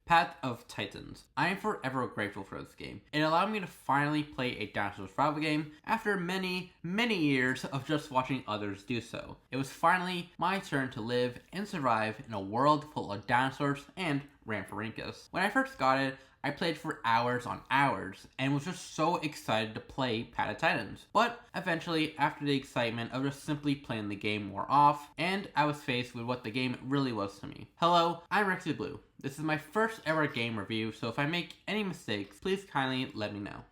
Path of Titans. I am forever grateful for this game. It allowed me to finally play a dinosaur survival game after many years of just watching others do so. It was finally my turn to live and survive in a world full of dinosaurs and Rhamphorhynchus. When I first got it, I played for hours on hours and was just so excited to play Path of Titans. But eventually, after the excitement of just simply playing the game wore off, and I was faced with what the game really was to me. Hello, I'm Rexy Blue. This is my first ever game review, so if I make any mistakes, please kindly let me know.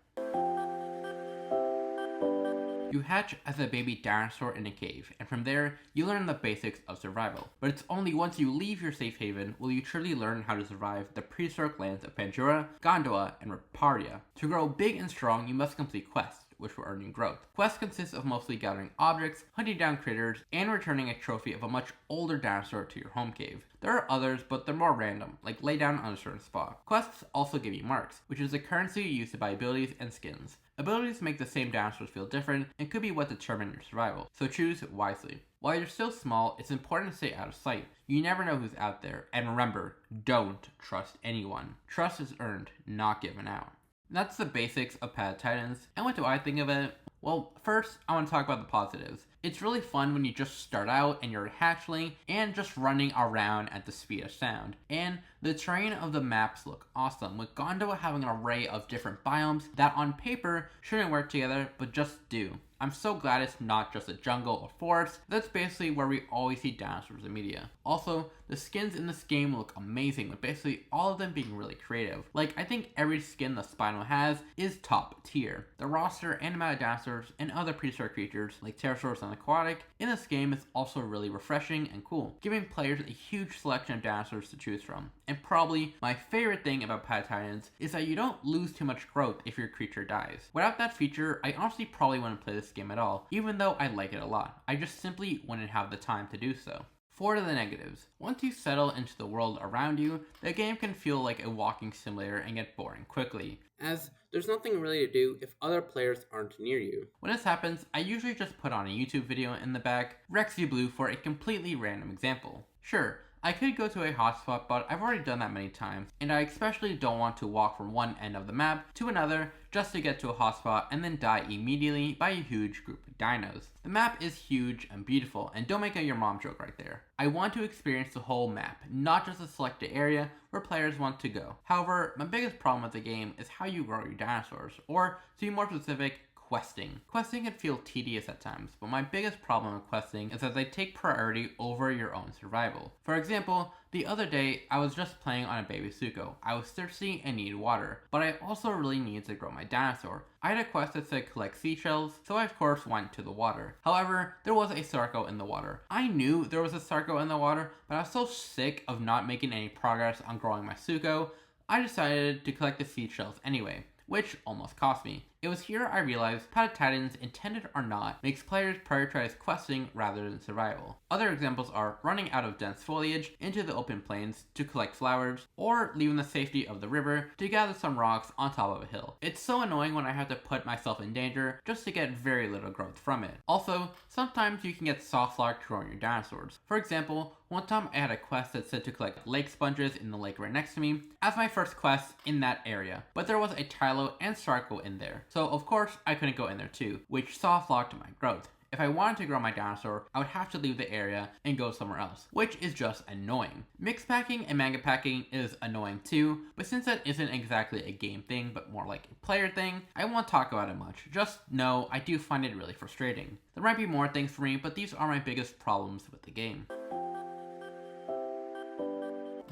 You hatch as a baby dinosaur in a cave, and from there, you learn the basics of survival. But it's only once you leave your safe haven will you truly learn how to survive the prehistoric lands of Panjura, Gondoa, and Riparia. To grow big and strong, you must complete quests, which will earn you growth. Quests consist of mostly gathering objects, hunting down critters, and returning a trophy of a much older dinosaur to your home cave. There are others, but they're more random, like lay down on a certain spot. Quests also give you marks, which is the currency you use to buy abilities and skins. Abilities make the same dinosaurs feel different and could be what determine your survival, so choose wisely. While you're still small, it's important to stay out of sight. You never know who's out there, and remember, don't trust anyone. Trust is earned, not given out. That's the basics of Path of Titans, and what do I think of it? Well, first, I want to talk about the positives. It's really fun when you just start out and you're a hatchling and just running around at the speed of sound. And the terrain of the maps look awesome, with Gondoa having an array of different biomes that on paper shouldn't work together, but just do. I'm so glad it's not just a jungle or forest. That's basically where we always see dinosaurs in media. Also, the skins in this game look amazing, with basically all of them being really creative. Like, I think every skin the Spino has is top tier. The roster and amount of dinosaurs and other prehistoric creatures, like pterosaurs and aquatic, in this game is also really refreshing and cool, giving players a huge selection of dinosaurs to choose from. And probably my favorite thing about Path of Titans is that you don't lose too much growth if your creature dies. Without that feature, I honestly probably wouldn't play this game at all, even though I like it a lot. I just simply wouldn't have the time to do so. For the negatives. Once you settle into the world around you, the game can feel like a walking simulator and get boring quickly, as there's nothing really to do if other players aren't near you. When this happens, I usually just put on a YouTube video in the back, Rexy Blue, for a completely random example. Sure, I could go to a hotspot, but I've already done that many times, and I especially don't want to walk from one end of the map to another just to get to a hotspot and then die immediately by a huge group of dinos. The map is huge and beautiful, and don't make a your mom joke right there. I want to experience the whole map, not just a selected area where players want to go. However, my biggest problem with the game is how you grow your dinosaurs, or to be more specific, questing. Questing can feel tedious at times, but my biggest problem with questing is that they take priority over your own survival. For example, the other day, I was just playing on a baby Suko. I was thirsty and needed water, but I also really needed to grow my dinosaur. I had a quest that said collect seashells, so I of course went to the water. However, there was a Sarco in the water. I knew there was a Sarco in the water, but I was so sick of not making any progress on growing my Suko, I decided to collect the seashells anyway, which almost cost me. It was here I realized Path of Titans, intended or not, makes players prioritize questing rather than survival. Other examples are running out of dense foliage into the open plains to collect flowers, or leaving the safety of the river to gather some rocks on top of a hill. It's so annoying when I have to put myself in danger just to get very little growth from it. Also, sometimes you can get soft locked growing your dinosaurs. For example, one time I had a quest that said to collect lake sponges in the lake right next to me as my first quest in that area, but there was a Tylo and Sarco in there. So of course I couldn't go in there too, which soft locked my growth. If I wanted to grow my dinosaur, I would have to leave the area and go somewhere else, which is just annoying. Mix packing and manga packing is annoying too, but since that isn't exactly a game thing, but more like a player thing, I won't talk about it much. Just know I do find it really frustrating. There might be more things for me, but these are my biggest problems with the game.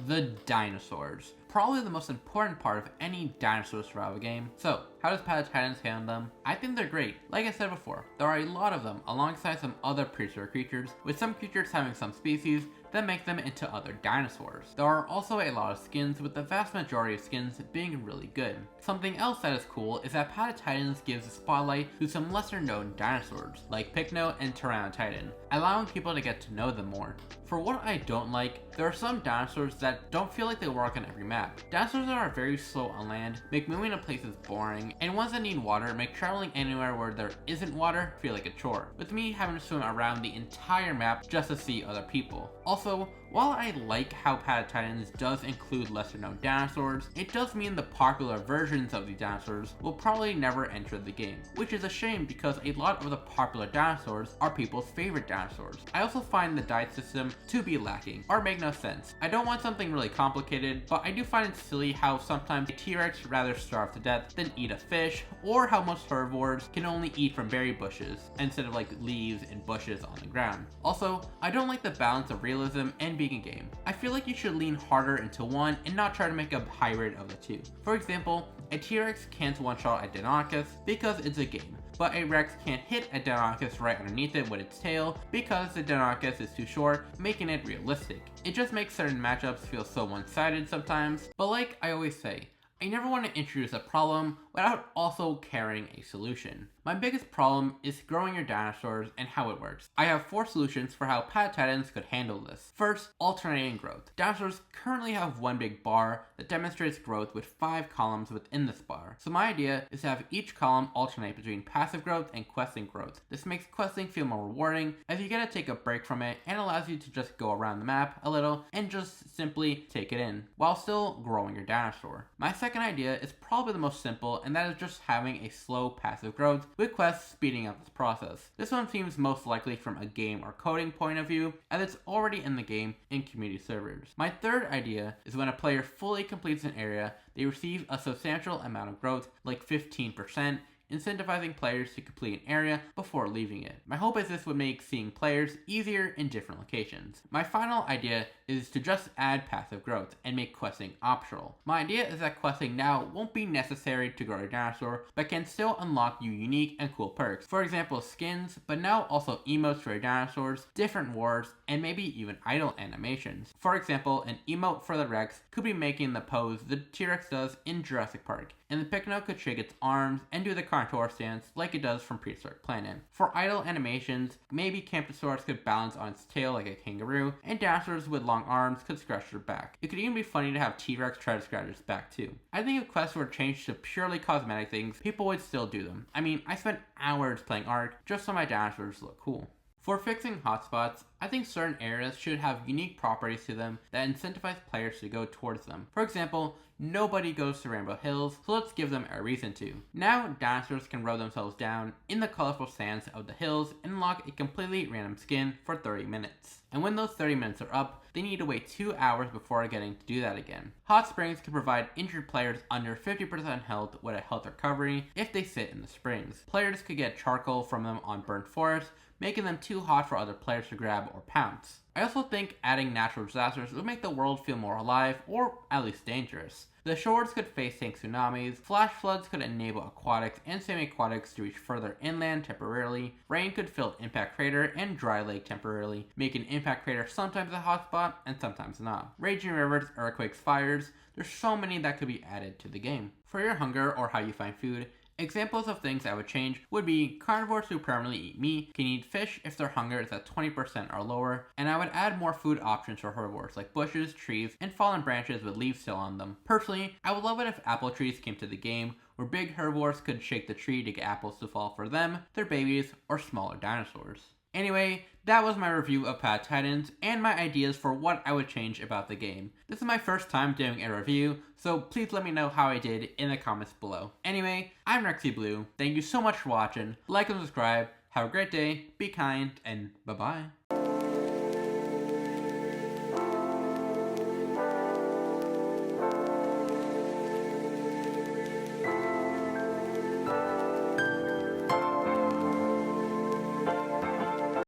The dinosaurs. Probably the most important part of any dinosaur survival game. So, how does Path of Titans handle them? I think they're great. Like I said before, there are a lot of them alongside some other prehistoric creatures, with some creatures having some species that make them into other dinosaurs. There are also a lot of skins, with the vast majority of skins being really good. Something else that is cool is that Path of Titans gives a spotlight to some lesser known dinosaurs, like Pycno and Tyranotitan, allowing people to get to know them more. For what I don't like, there are some dinosaurs that don't feel like they work on every map. Dinosaurs that are very slow on land make moving to places boring, and ones that need water make traveling anywhere where there isn't water feel like a chore, with me having to swim around the entire map just to see other people. Also, While I like how Path of Titans does include lesser known dinosaurs, it does mean the popular versions of these dinosaurs will probably never enter the game, which is a shame because a lot of the popular dinosaurs are people's favorite dinosaurs. I also find the diet system to be lacking, or make no sense. I don't want something really complicated, but I do find it silly how sometimes a T-Rex rather starve to death than eat a fish, or how most herbivores can only eat from berry bushes instead of like leaves and bushes on the ground. Also, I don't like the balance of realism and being a game. I feel like you should lean harder into one and not try to make a hybrid of the two. For example, a T-Rex can't one-shot a Deinonychus because it's a game, but a Rex can't hit a Deinonychus right underneath it with its tail because the Deinonychus is too short, making it realistic. It just makes certain matchups feel so one-sided sometimes, but like I always say, I never want to introduce a problem without also carrying a solution. My biggest problem is growing your dinosaurs and how it works. I have 4 solutions for how Path of Titans could handle this. First, alternating growth. Dinosaurs currently have one big bar that demonstrates growth with 5 columns within this bar. So my idea is to have each column alternate between passive growth and questing growth. This makes questing feel more rewarding as you get to take a break from it and allows you to just go around the map a little and just simply take it in while still growing your dinosaur. My second idea is probably the most simple, and that is just having a slow passive growth with quests speeding up this process. This one seems most likely from a game or coding point of view, as it's already in the game in community servers. My third idea is when a player fully completes an area, they receive a substantial amount of growth, like 15%, incentivizing players to complete an area before leaving it. My hope is this would make seeing players easier in different locations. My final idea is to just add passive growth and make questing optional. My idea is that questing now won't be necessary to grow your dinosaur, but can still unlock you unique and cool perks. For example, skins, but now also emotes for your dinosaurs, different wars, and maybe even idle animations. For example, an emote for the Rex could be making the pose the T-Rex does in Jurassic Park, and the Pycno could shake its arms and do the contour stance like it does from Prehistoric Planet. For idle animations, maybe Camptosaurus could balance on its tail like a kangaroo, and dinosaurs with long arms could scratch their back. It could even be funny to have T-Rex try to scratch its back too. I think if quests were changed to purely cosmetic things, people would still do them. I mean, I spent hours playing Ark just so my dinosaurs look cool. For fixing hotspots, I think certain areas should have unique properties to them that incentivize players to go towards them. For example, nobody goes to Rainbow Hills, so let's give them a reason to. Now, dinosaurs can roll themselves down in the colorful sands of the hills and unlock a completely random skin for 30 minutes. And when those 30 minutes are up, they need to wait 2 hours before getting to do that again. Hot springs can provide injured players under 50% health with a health recovery if they sit in the springs. Players could get charcoal from them on burnt forest, making them too hot for other players to grab or pounce. I also think adding natural disasters would make the world feel more alive, or at least dangerous. The shores could face tank tsunamis, flash floods could enable aquatics and semi-aquatics to reach further inland temporarily, rain could fill Impact Crater and Dry Lake temporarily, making Impact Crater sometimes a hotspot and sometimes not. Raging rivers, earthquakes, fires, there's so many that could be added to the game. For your hunger or how you find food, examples of things I would change would be carnivores who permanently eat meat can eat fish if their hunger is at 20% or lower, and I would add more food options for herbivores like bushes, trees, and fallen branches with leaves still on them. Personally, I would love it if apple trees came to the game, where big herbivores could shake the tree to get apples to fall for them, their babies, or smaller dinosaurs. Anyway, that was my review of Path of Titans and my ideas for what I would change about the game. This is my first time doing a review, so please let me know how I did in the comments below. Anyway, I'm Rexy Blue. Thank you so much for watching. Like and subscribe. Have a great day, be kind, and bye-bye.